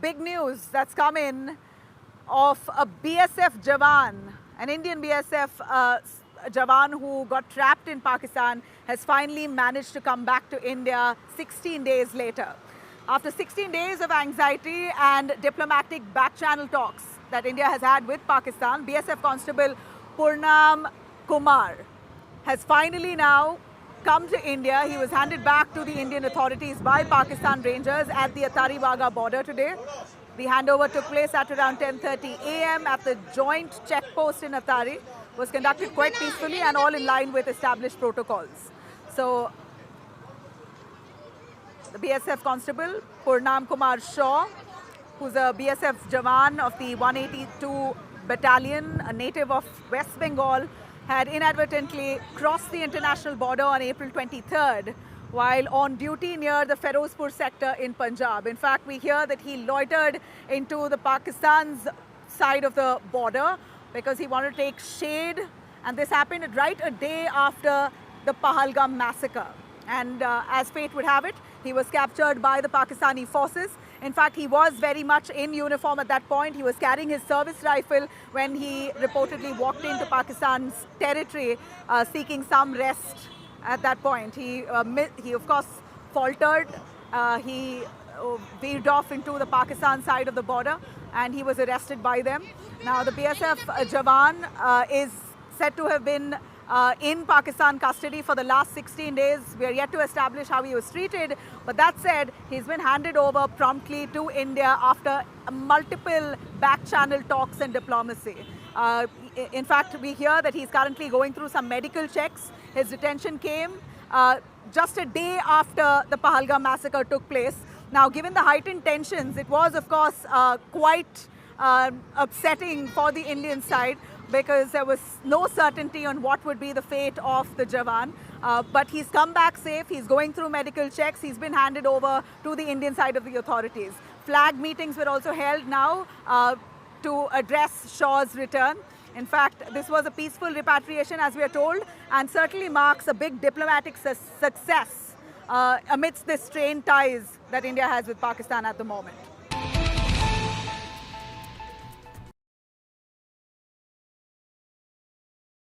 big news that's come in of a BSF Jawan, an Indian BSF Jawan who got trapped in Pakistan, has finally managed to come back to India 16 days later. After 16 days of anxiety and diplomatic back-channel talks that India has had with Pakistan, BSF Constable Purnam Kumar has finally now come to India. He was handed back to the Indian authorities by Pakistan Rangers at the Attari Wagah border today. The handover took place at around 10:30 a.m. at the joint checkpost in Attari. Was conducted quite peacefully and all in line with established protocols. So, the BSF Constable Purnam Kumar Shaw, who's a BSF Jawan of the 182 Battalion, a native of West Bengal, had inadvertently crossed the international border on April 23rd while on duty near the Ferozpur sector in Punjab. In fact, we hear that he loitered into the Pakistan's side of the border because he wanted to take shade, and this happened right a day after the Pahalgam massacre. And as fate would have it, he was captured by the Pakistani forces. In fact, he was very much in uniform at that point. He was carrying his service rifle when he reportedly walked into Pakistan's territory seeking some rest at that point. He of course, faltered. He veered off into the Pakistan side of the border and he was arrested by them. Now, the BSF Jawan is said to have been in Pakistan custody for the last 16 days. We are yet to establish how he was treated. But that said, he's been handed over promptly to India after multiple back-channel talks and diplomacy. In fact, we hear that he's currently going through some medical checks. His detention came just a day after the Pahalgam massacre took place. Now, given the heightened tensions, it was, of course, quite upsetting for the Indian side, because there was no certainty on what would be the fate of the Jawan. But he's come back safe, he's going through medical checks, he's been handed over to the Indian side of the authorities. Flag meetings were also held now to address Shaw's return. In fact, this was a peaceful repatriation, as we are told, and certainly marks a big diplomatic success amidst the strained ties that India has with Pakistan at the moment.